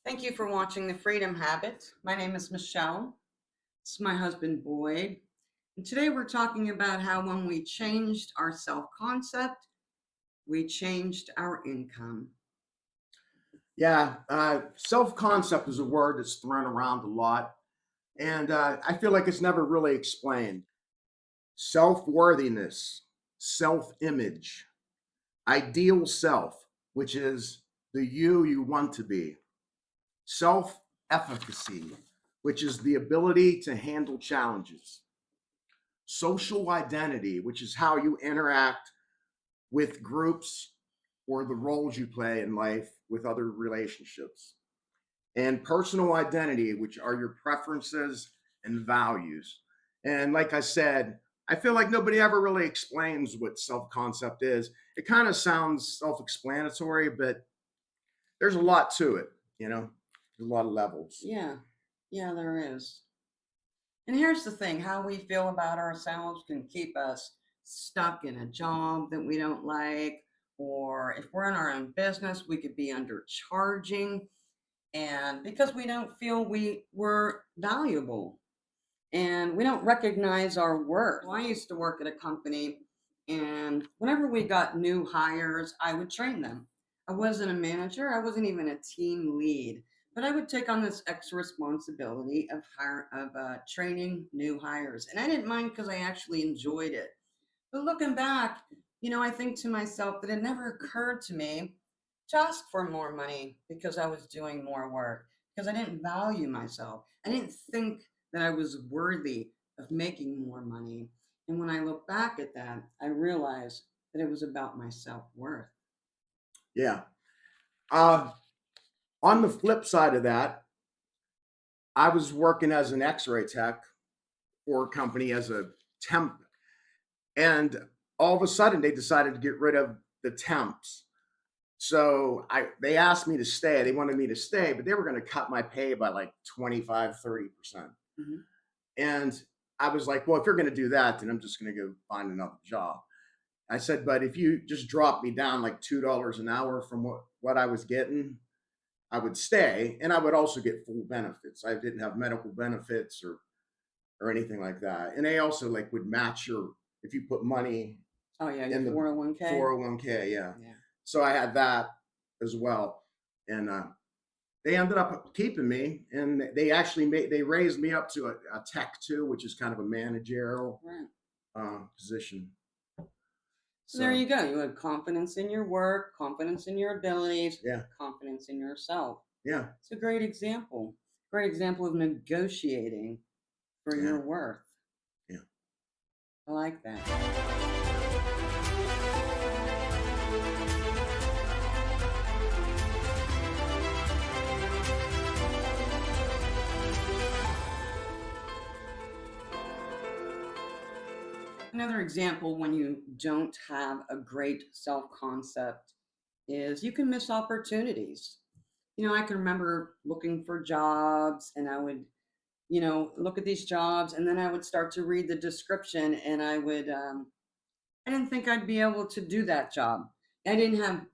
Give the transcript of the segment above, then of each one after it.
Thank you for watching The Freedom Habit. My name is Michelle. This is my husband, Boyd. And today we're talking about how when we changed our self concept, we changed our income. Yeah, self-concept is a word that's thrown around a lot, and I feel like it's never really explained. Self-worthiness, self-image, ideal self, which is the you want to be. Self-efficacy, which is the ability to handle challenges. Social identity, which is how you interact with groups or the roles you play in life with other relationships. And personal identity, which are your preferences and values. And like I said, I feel like nobody ever really explains what self concept is. It kind of sounds self explanatory, but there's a lot to it, there's a lot of levels. Yeah, there is. And here's the thing, how we feel about ourselves can keep us stuck in a job that we don't like, or if we're in our own business, we could be undercharging. And because we don't feel we're valuable and we don't recognize our worth. Well, I used to work at a company, and whenever we got new hires, I would train them. I wasn't a manager, I wasn't even a team lead, but I would take on this extra responsibility of training new hires, and I didn't mind because I actually enjoyed it. But looking back, I think to myself that it never occurred to me to ask for more money because I was doing more work, because I didn't value myself. I didn't think that I was worthy of making more money. And when I look back at that, I realized that it was about my self worth. Yeah. Uh, on the flip side of that, I was working as an x ray tech for a company as a temp. And all of a sudden, they decided to get rid of the temps. So they asked me to stay. They wanted me to stay, but they were going to cut my pay by like 25, 30%. Mm-hmm. And I was like, well, if you're going to do that, then I'm just going to go find another job. I said, but if you just drop me down like $2 an hour from what I was getting, I would stay. And I would also get full benefits. I didn't have medical benefits or anything like that. And they also like would match your, if you put money Oh, yeah, in your the 401k. 401k, yeah. Yeah. So I had that as well. And they ended up keeping me, and they raised me up to a tech two, which is kind of a managerial Right. position. So there you go. You had confidence in your work, confidence in your abilities, Yeah. confidence in yourself. Yeah. It's a great example. Great example of negotiating for Yeah. your worth. Yeah. I like that. Another example when you don't have a great self concept is you can miss opportunities. I can remember looking for jobs, and I would, look at these jobs, and then I would start to read the description, and I didn't think I'd be able to do that job. I didn't have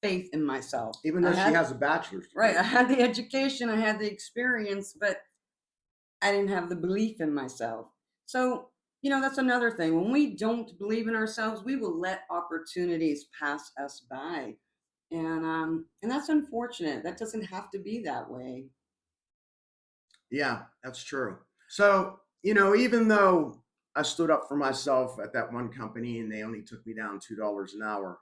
faith in myself. Even though she has a bachelor's degree. Right. I had the education, I had the experience, but I didn't have the belief in myself. So, that's another thing. When we don't believe in ourselves, we will let opportunities pass us by. And that's unfortunate. That doesn't have to be that way. Yeah, that's true. So, even though I stood up for myself at that one company and they only took me down $2 an hour,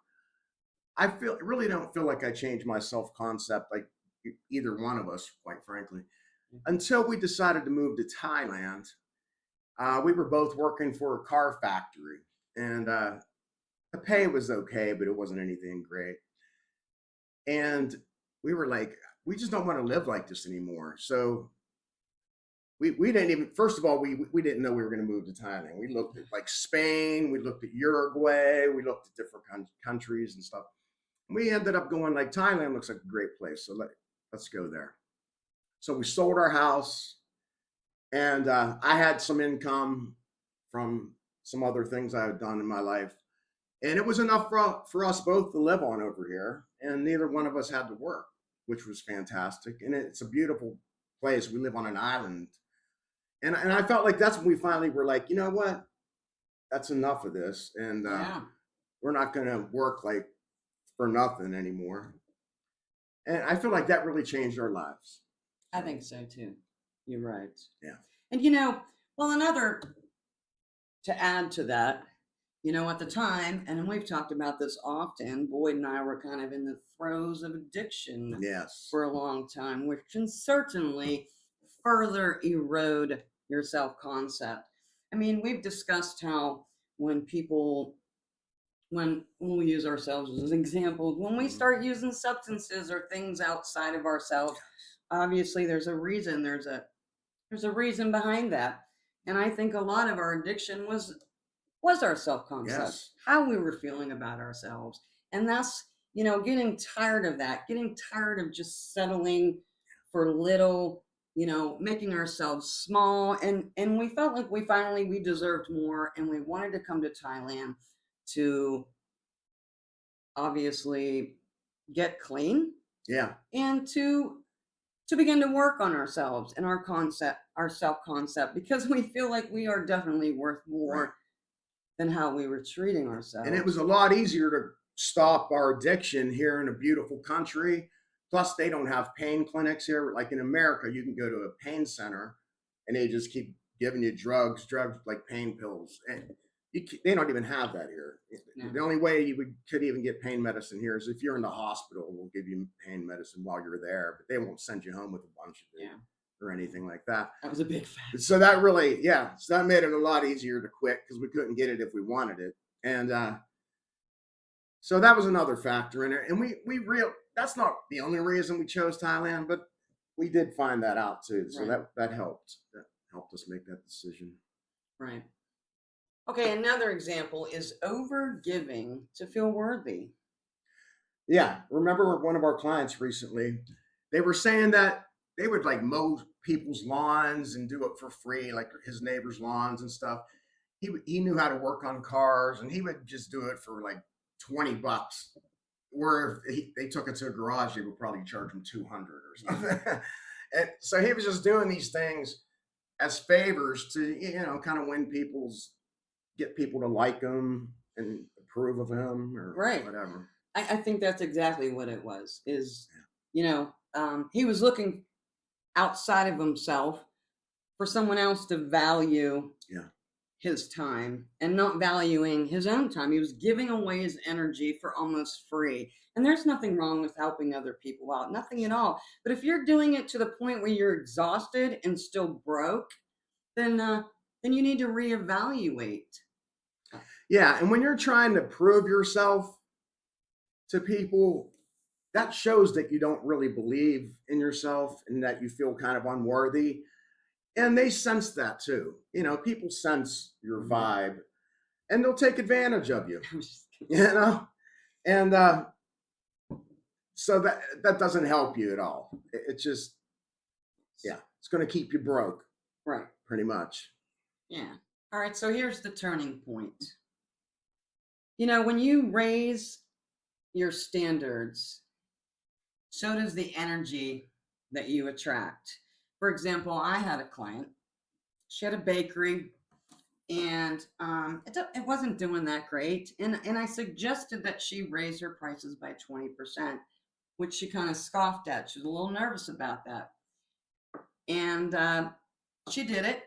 really don't feel like I changed my self concept, like either one of us, quite frankly, until we decided to move to Thailand. We were both working for a car factory, and the pay was okay, but it wasn't anything great. And we were like, we just don't want to live like this anymore. So we didn't even, first of all, we didn't know we were going to move to Thailand. We looked at like Spain, we looked at Uruguay, we looked at different countries and stuff. We ended up going like Thailand looks like a great place, so let's go there. So we sold our house, and I had some income from some other things I had done in my life, and it was enough for us both to live on over here, and neither one of us had to work. which was fantastic. And it's a beautiful place. We live on an island. And I felt like that's when we finally were like, you know what? That's enough of this. And Yeah, we're not going to work like for nothing anymore. And I feel like that really changed our lives. I So, think so too. You're right. yeah. And well, another to add to that, at the time, and we've talked about this often, Boyd and I were kind of in the throes of addiction Yes. for a long time, which can certainly further erode your self concept. I mean, we've discussed how when people, when we use ourselves as examples, when we start using substances or things outside of ourselves, obviously there's a reason. There's a reason behind that, and I think a lot of our addiction was our self concept, Yes. how we were feeling about ourselves. And that's, getting tired of that, getting tired of just settling for little, making ourselves small. And we felt like we deserved more, and we wanted to come to Thailand to obviously get clean Yeah. and to begin to work on ourselves and our self concept, because we feel like we are definitely worth Right. more than how we were treating And it was ourselves. a lot easier to stop our addiction here in a beautiful country. Plus, they don't have pain clinics here. Like in America, you can go to a pain center and they just keep giving you drugs like pain pills. And they don't even have that here. No. The only way could even get pain medicine here is if you're in the hospital, we'll give you pain medicine while you're there, but they won't send you home with a bunch of it Yeah, or anything like that. that was a big fact. So that really, yeah, so that made it a lot easier to quit because we couldn't get it if we wanted it. And so that was another factor in it. And that's not the only reason we chose Thailand, but we did find that out too. So Right. that helped. That helped us make that decision. Right. Okay, another example is over giving to feel worthy. Yeah. Remember one of our clients recently, they were saying that they would like mow people's lawns and do it for free, like his neighbors' lawns and stuff. He knew how to work on cars and he would just do it for like $20. Where if they took it to a garage, they would probably charge him 200 or something. And so he was just doing these things as favors to, kind of get people to like him and approve of him or Right. whatever. I think that's exactly what it was. He was looking outside of himself for someone else to value Yeah. his time and not valuing his own time. He was giving away his energy for almost free. And there's nothing wrong with helping other people out, nothing at all. But if you're doing it to the point where you're exhausted and still broke, then you need to reevaluate. Yeah. And when you're trying to prove yourself to people, that shows that you don't really believe in yourself and that you feel kind of unworthy. And they sense that too. People sense your vibe and they'll take advantage of you, you know? And so that doesn't help you at all. It's just, yeah, it's going to keep you broke. Right. Pretty much. Yeah. All right. So here's the turning point. When you raise your standards, so does the energy that you attract. For example, I had a client. She had a bakery, and it wasn't doing that great. And I suggested that she raise her prices by 20%, which she kind of scoffed at. She was a little nervous about that, and she did it.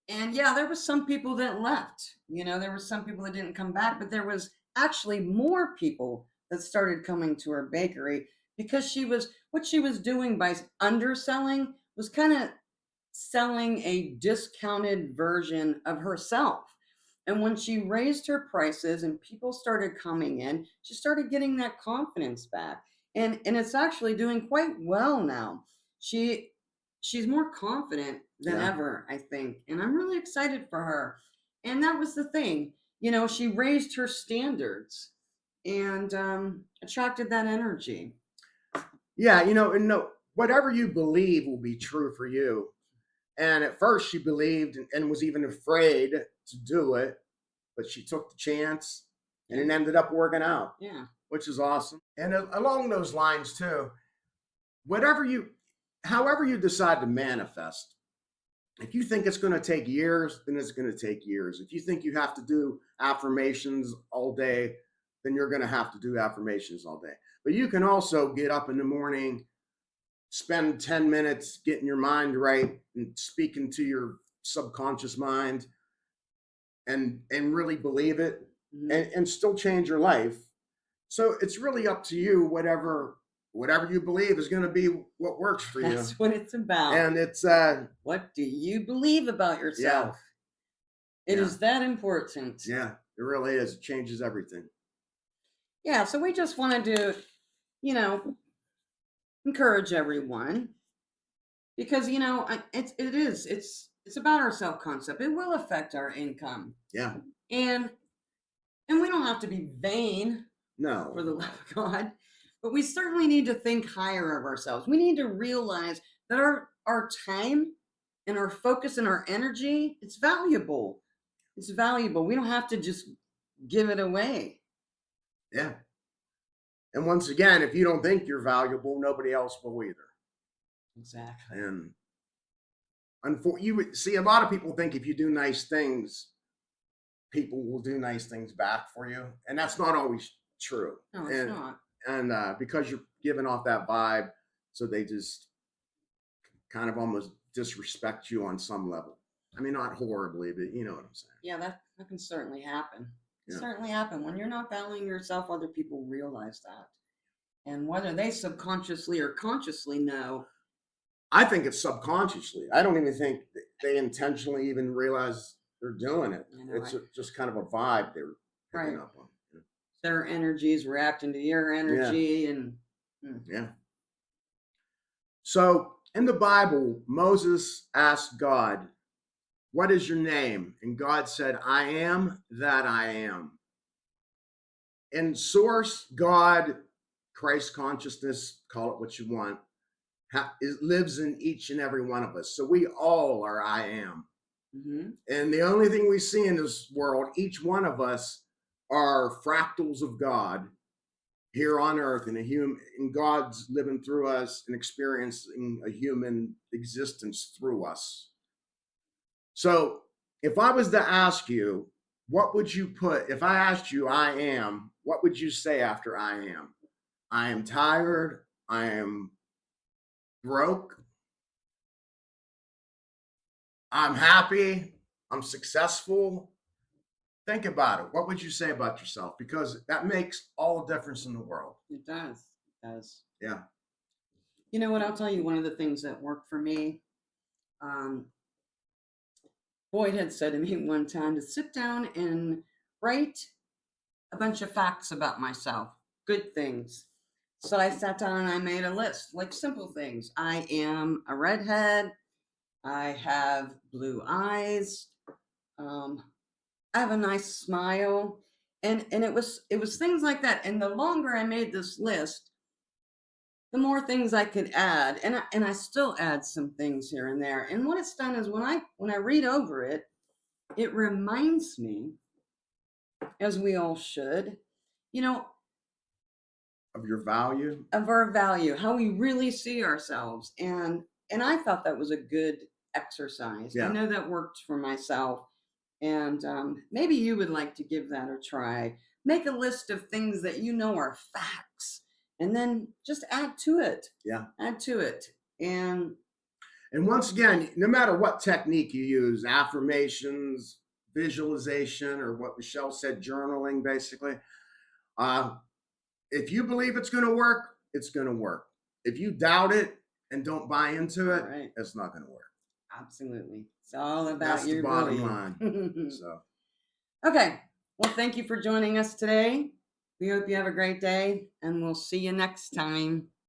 And yeah, there was some people that left. There were some people that didn't come back, but there was actually more people that started coming to her bakery because what she was doing by underselling was kind of selling a discounted version of herself. And when she raised her prices and people started coming in, she started getting that confidence back. And it's actually doing quite well now. She's more confident than Yeah. ever, I think. And I'm really excited for her. And that was the thing. She raised her standards and attracted that energy. Yeah. And no, whatever you believe will be true for you. And at first she believed and was even afraid to do it, but she took the chance and it ended up working out. Yeah. Which is awesome. And along those lines too, whatever you, however you decide to manifest, if you think it's going to take years, then it's going to take years. If you think you have to do affirmations all day, then you're going to have to do affirmations all day. But you can also get up in the morning, spend 10 minutes getting your mind right and speaking to your subconscious mind and really believe it, and still change your life. So it's really up to you, whatever you believe is going to be what works for you. That's what it's about. And it's what do you believe about yourself? It Yeah. is that important. Yeah, it really is. It changes everything. Yeah, so we just wanted to, encourage everyone, because it's about our self-concept. It will affect our income. Yeah. And we don't have to be vain, No. for the love of God, but we certainly need to think higher of ourselves. We need to realize that our time and our focus and our energy, it's valuable. It's valuable. We don't have to just give it away. Yeah. And once again, if you don't think you're valuable, nobody else will either. Exactly. And you would see a lot of people think if you do nice things, people will do nice things back for you, and that's not always true. No, it's not. And because you're giving off that vibe, so they just kind of almost disrespect you on some level. I mean, not horribly, but you know what I'm saying. Yeah, that can certainly happen. It Yeah. certainly happen. When you're not valuing yourself, other people realize that. And whether they subconsciously or consciously know. I think it's subconsciously. I don't even think they intentionally even realize they're doing it. It's just kind of a vibe they're picking up on. Yeah. Their energies reacting to your energy. And yeah. So in the Bible, Moses asked God, "What is your name?" And God said, "I am that I am." In source, God, Christ consciousness, call it what you want, it lives in each and every one of us. So we all are I am. Mm-hmm. And the only thing we see in this world, each one of us are fractals of God here on earth, and God's living through us and experiencing a human existence through us. So if I was to ask you, what would you put, if I asked you I am, what would you say after I am? I am tired. I am broke. I'm happy. I'm successful. Think about it. What would you say about yourself? Because that makes all the difference in the world. It does. It does. Yeah. You know what? I'll tell you one of the things that worked for me. Boyd had said to me one time to sit down and write a bunch of facts about myself, good things. So I sat down and I made a list, like simple things. I am a redhead. I have blue eyes. I have a nice smile. And it was things like that. And the longer I made this list, the more things I could add. And I still add some things here and there. And what it's done is when I read over it, it reminds me, as we all should, Of your value. Of our value, how we really see ourselves. And I thought that was a good exercise. Yeah. I know that worked for myself. And maybe you would like to give that a try. Make a list of things that you know are facts, and then just add to it. Yeah. Add to it. And once again, no matter what technique you use, affirmations, visualization, or what Michelle said, journaling, basically, if you believe it's going to work, it's going to work. If you doubt it and don't buy into it, right, it's not going to work. Absolutely. It's all about That's your the bottom line. So, okay. Well, thank you for joining us today. We hope you have a great day, and we'll see you next time.